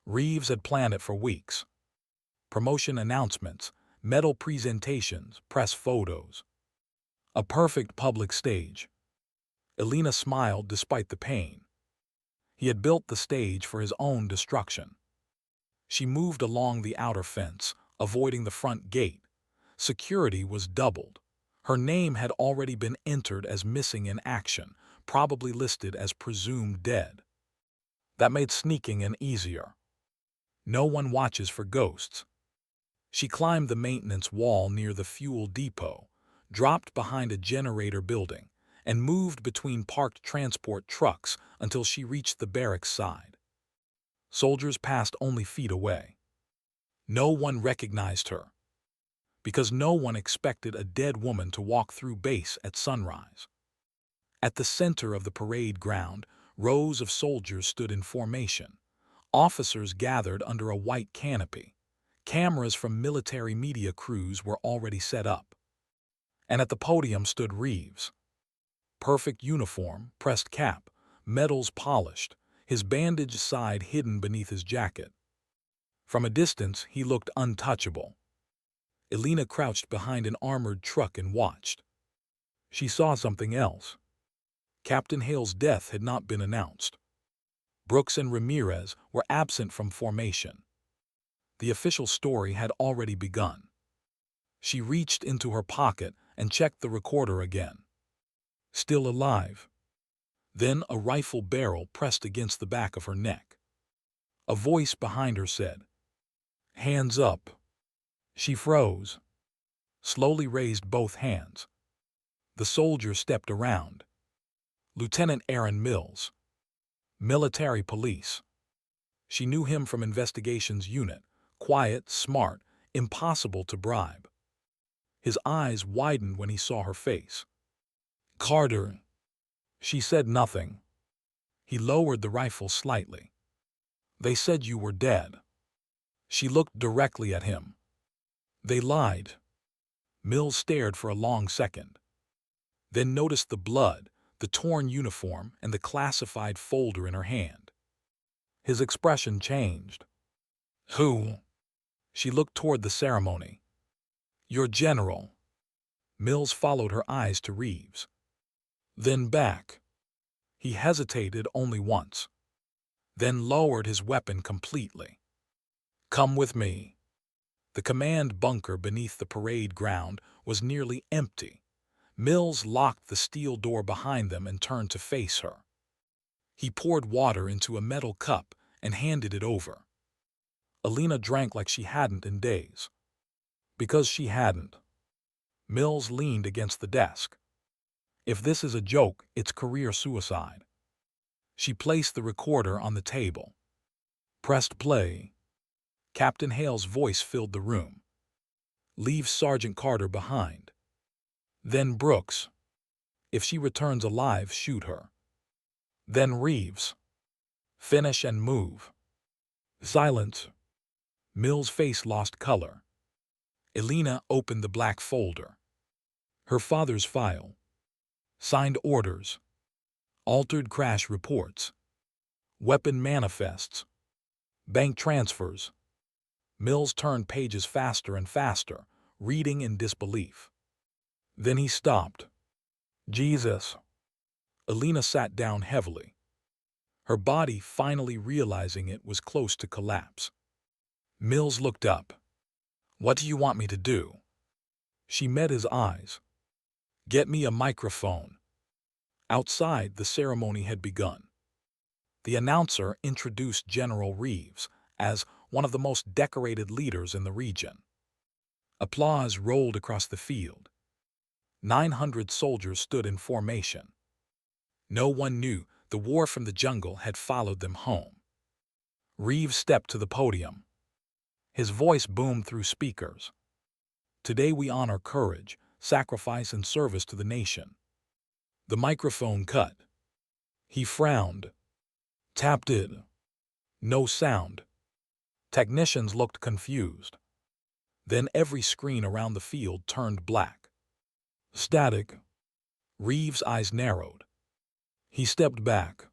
A: Reeves had planned it for weeks. Promotion announcements, medal presentations, press photos. A perfect public stage. Alina smiled despite the pain. He had built the stage for his own destruction. She moved along the outer fence, avoiding the front gate. Security was doubled. Her name had already been entered as missing in action, probably listed as presumed dead. That made sneaking in easier. No one watches for ghosts. She climbed the maintenance wall near the fuel depot, dropped behind a generator building, and moved between parked transport trucks until she reached the barracks side. Soldiers passed only feet away. No one recognized her, because no one expected a dead woman to walk through base at sunrise. At the center of the parade ground, rows of soldiers stood in formation. Officers gathered under a white canopy. Cameras from military media crews were already set up. And at the podium stood Reeves. Perfect uniform, pressed cap, medals polished, his bandaged side hidden beneath his jacket. From a distance, he looked untouchable. Alina crouched behind an armored truck and watched. She saw something else. Captain Hale's death had not been announced. Brooks and Ramirez were absent from formation. The official story had already begun. She reached into her pocket and checked the recorder again. Still alive. Then a rifle barrel pressed against the back of her neck. A voice behind her said, "Hands up." She froze, slowly raised both hands. The soldier stepped around. Lieutenant Aaron Mills, military police. She knew him from investigations unit, quiet, smart, impossible to bribe. His eyes widened when he saw her face. "Carter." She said nothing. He lowered the rifle slightly. "They said you were dead." She looked directly at him. "They lied." Mills stared for a long second, then noticed the blood, the torn uniform, and the classified folder in her hand. His expression changed. "Who?" She looked toward the ceremony. "Your general." Mills followed her eyes to Reeves. Then back. He hesitated only once, then lowered his weapon completely. "Come with me." The command bunker beneath the parade ground was nearly empty. Mills locked the steel door behind them and turned to face her. He poured water into a metal cup and handed it over. Alina drank like she hadn't in days. Because she hadn't. Mills leaned against the desk. "If this is a joke, it's career suicide." She placed the recorder on the table. Pressed play. Captain Hale's voice filled the room. "Leave Sergeant Carter behind. Then Brooks. If she returns alive, shoot her. Then Reeves. Finish and move." Silence. Mills' face lost color. Alina opened the black folder. Her father's file. Signed orders. Altered crash reports. Weapon manifests. Bank transfers. Mills turned pages faster and faster, reading in disbelief. Then he stopped. "Jesus." Alina sat down heavily, her body finally realizing it was close to collapse. Mills looked up. "What do you want me to do?" She met his eyes. "Get me a microphone." Outside, the ceremony had begun. The announcer introduced General Reeves as one of the most decorated leaders in the region. Applause rolled across the field. 900 soldiers stood in formation. No one knew the war from the jungle had followed them home. Reeves stepped to the podium. His voice boomed through speakers. "Today we honor courage, sacrifice, and service to the nation." The microphone cut. He frowned. Tapped it. No sound. Technicians looked confused. Then every screen around the field turned black. Static. Reeves' eyes narrowed. He stepped back.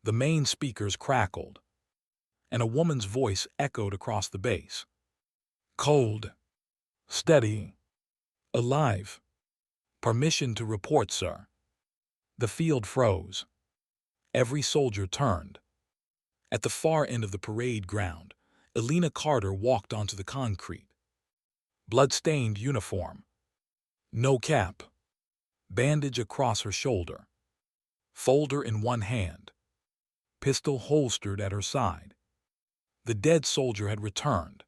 A: The main speakers crackled, and a woman's voice echoed across the base. "Cold. Steady. Alive. Permission to report, sir." The field froze. Every soldier turned. At the far end of the parade ground, Alina Carter walked onto the concrete. Blood-stained uniform. No cap. Bandage across her shoulder. Folder in one hand. Pistol holstered at her side. The dead soldier had returned.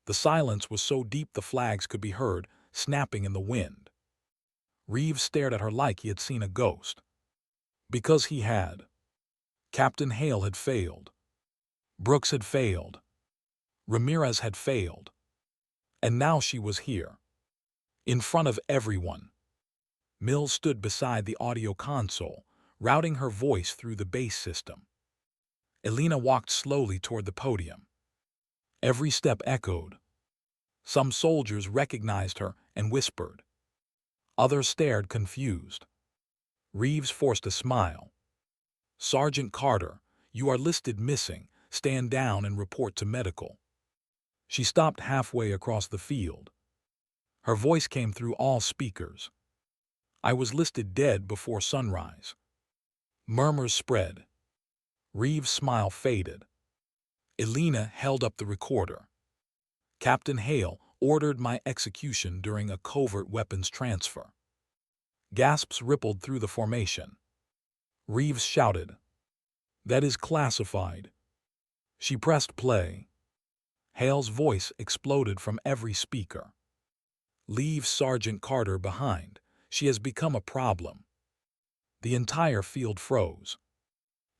A: The silence was so deep the flags could be heard, snapping in the wind. Reeves stared at her like he had seen a ghost. Because he had. Captain Hale had failed. Brooks had failed. Ramirez had failed. And now she was here. In front of everyone. Mills stood beside the audio console, routing her voice through the bass system. Alina walked slowly toward the podium. Every step echoed. Some soldiers recognized her and whispered. Others stared confused. Reeves forced a smile. "Sergeant Carter, you are listed missing. Stand down and report to medical." She stopped halfway across the field. Her voice came through all speakers. "I was listed dead before sunrise." Murmurs spread. Reeves' smile faded. Alina held up the recorder. "Captain Hale ordered my execution during a covert weapons transfer." Gasps rippled through the formation. Reeves shouted, "That is classified." She pressed play. Hale's voice exploded from every speaker. "Leave Sergeant Carter behind. She has become a problem." The entire field froze.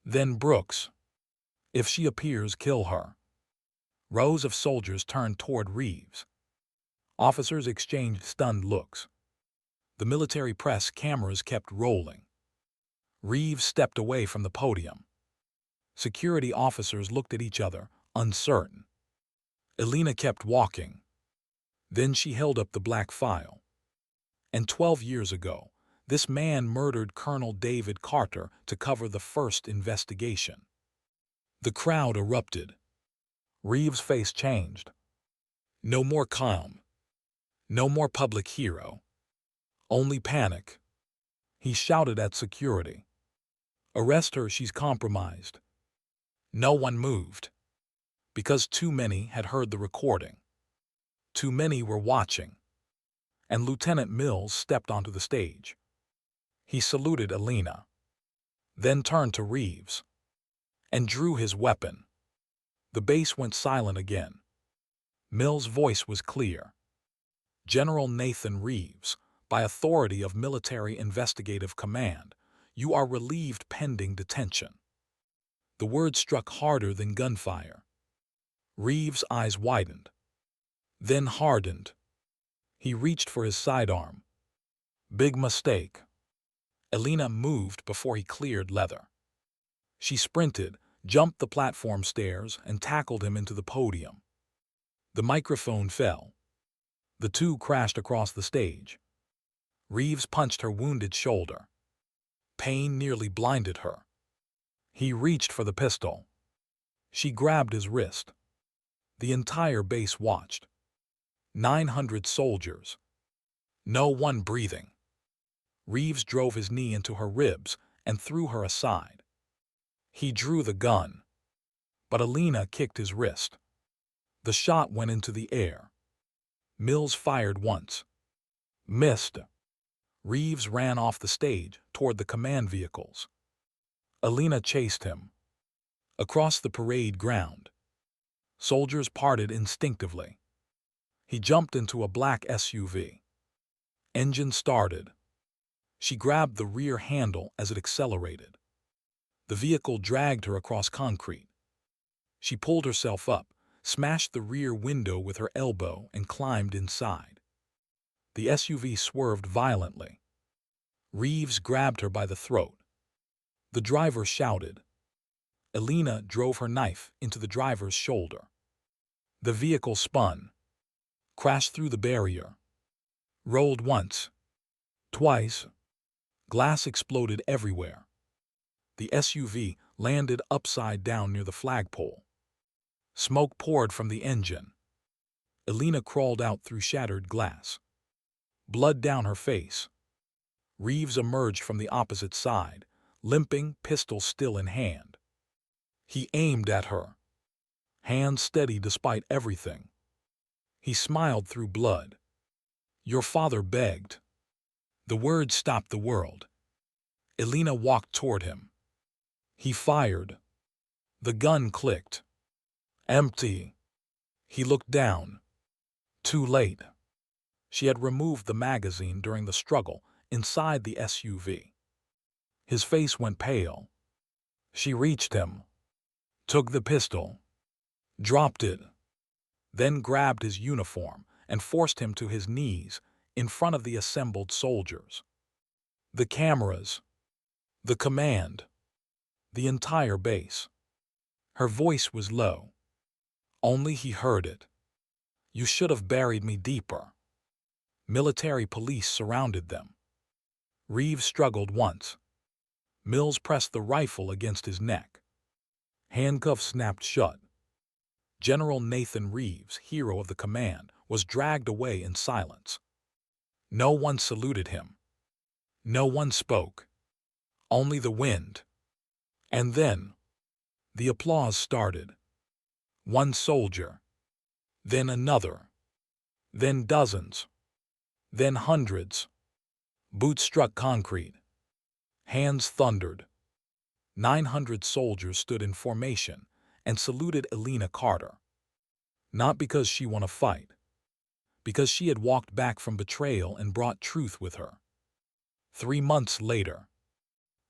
A: Then Brooks. "If she appears, kill her." Rows of soldiers turned toward Reeves. Officers exchanged stunned looks. The military press cameras kept rolling. Reeves stepped away from the podium. Security officers looked at each other, uncertain. Alina kept walking. Then she held up the black file. "And 12 years ago, this man murdered Colonel David Carter to cover the first investigation." The crowd erupted. Reeves' face changed. No more calm. No more public hero. Only panic. He shouted at security. "Arrest her, she's compromised." No one moved. Because too many had heard the recording. Too many were watching. And Lieutenant Mills stepped onto the stage. He saluted Alina, then turned to Reeves, and drew his weapon. The bass went silent again. Mills' voice was clear. "General Nathan Reeves, by authority of Military Investigative Command, you are relieved pending detention." The word struck harder than gunfire. Reeves' eyes widened, then hardened. He reached for his sidearm. Big mistake. Alina moved before he cleared leather. She sprinted, jumped the platform stairs, and tackled him into the podium. The microphone fell. The two crashed across the stage. Reeves punched her wounded shoulder. Pain nearly blinded her. He reached for the pistol. She grabbed his wrist. The entire base watched. 900 soldiers. No one breathing. Reeves drove his knee into her ribs and threw her aside. He drew the gun, but Alina kicked his wrist. The shot went into the air. Mills fired once. Missed. Reeves ran off the stage toward the command vehicles. Alina chased him. Across the parade ground, soldiers parted instinctively. He jumped into a black SUV. Engine started. She grabbed the rear handle as it accelerated. The vehicle dragged her across concrete. She pulled herself up, smashed the rear window with her elbow, and climbed inside. The SUV swerved violently. Reeves grabbed her by the throat. The driver shouted. Alina drove her knife into the driver's shoulder. The vehicle spun, crashed through the barrier, rolled once, twice. Glass exploded everywhere. The SUV landed upside down near the flagpole. Smoke poured from the engine. Alina crawled out through shattered glass. Blood down her face. Reeves emerged from the opposite side, limping, pistol still in hand. He aimed at her, hands steady despite everything. He smiled through blood. "Your father begged." The words stopped the world. Alina walked toward him. He fired. The gun clicked. Empty. He looked down. Too late. She had removed the magazine during the struggle inside the SUV. His face went pale. She reached him, took the pistol, dropped it, then grabbed his uniform and forced him to his knees in front of the assembled soldiers. The cameras, the command, the entire base. Her voice was low. Only he heard it. "You should have buried me deeper." Military police surrounded them. Reeves struggled once. Mills pressed the rifle against his neck. Handcuffs snapped shut. General Nathan Reeves, hero of the command, was dragged away in silence. No one saluted him. No one spoke. Only the wind. And then, the applause started. One soldier. Then another. Then dozens. Then hundreds. Boots struck concrete. Hands thundered. 900 soldiers stood in formation and saluted Alina Carter. Not because she won a fight. Because she had walked back from betrayal and brought truth with her. 3 months later,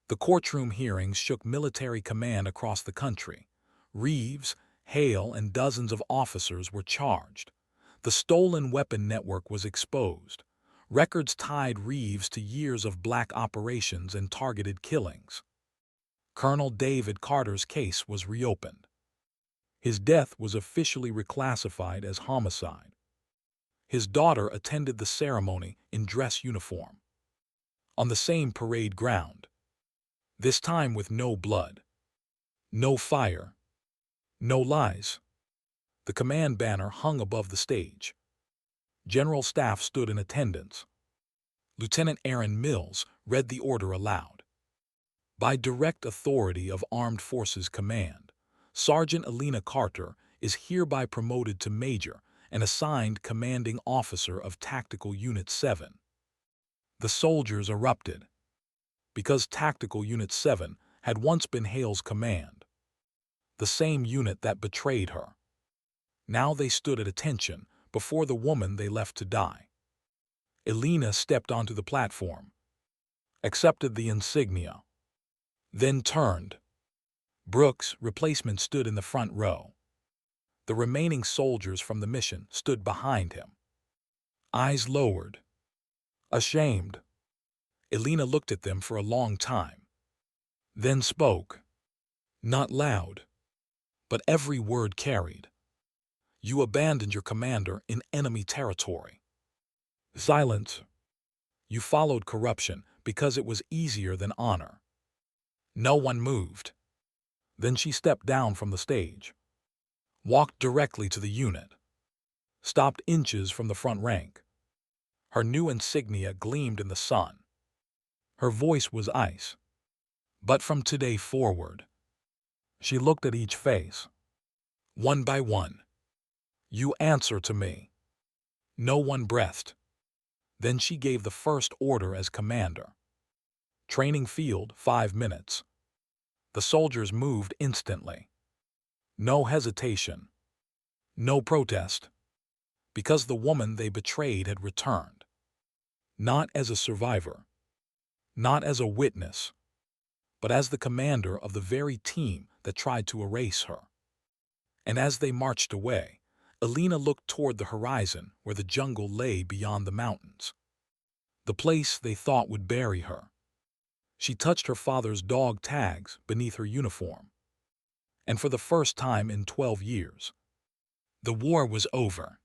A: the courtroom hearings shook military command across the country. Reeves, Hale, and dozens of officers were charged. The stolen weapon network was exposed. Records tied Reeves to years of black operations and targeted killings. Colonel David Carter's case was reopened. His death was officially reclassified as homicide. His daughter attended the ceremony in dress uniform. On the same parade ground. This time with no blood. No fire. No lies. The command banner hung above the stage. General Staff stood in attendance. Lieutenant Aaron Mills read the order aloud. By direct authority of Armed Forces Command, Sergeant Alina Carter is hereby promoted to Major and assigned Commanding Officer of Tactical Unit 7. The soldiers erupted. Because Tactical Unit 7 had once been Hale's command. The same unit that betrayed her. Now they stood at attention before the woman they left to die. Alina stepped onto the platform, accepted the insignia, then turned. Brooks, replacement, stood in the front row. The remaining soldiers from the mission stood behind him. Eyes lowered. Ashamed. Alina looked at them for a long time. Then spoke. Not loud, but every word carried. "You abandoned your commander in enemy territory." Silence. "You followed corruption because it was easier than honor." No one moved. Then she stepped down from the stage, walked directly to the unit, stopped inches from the front rank. Her new insignia gleamed in the sun. Her voice was ice. But from today forward, she looked at each face, one by one. You answer to me. No one breathed. Then she gave the first order as commander. Training field, 5 minutes. The soldiers moved instantly. No hesitation. No protest. Because the woman they betrayed had returned. Not as a survivor. Not as a witness. But as the commander of the very team that tried to erase her. And as they marched away, Alina looked toward the horizon where the jungle lay beyond the mountains. The place they thought would bury her. She touched her father's dog tags beneath her uniform. And for the first time in 12 years, the war was over.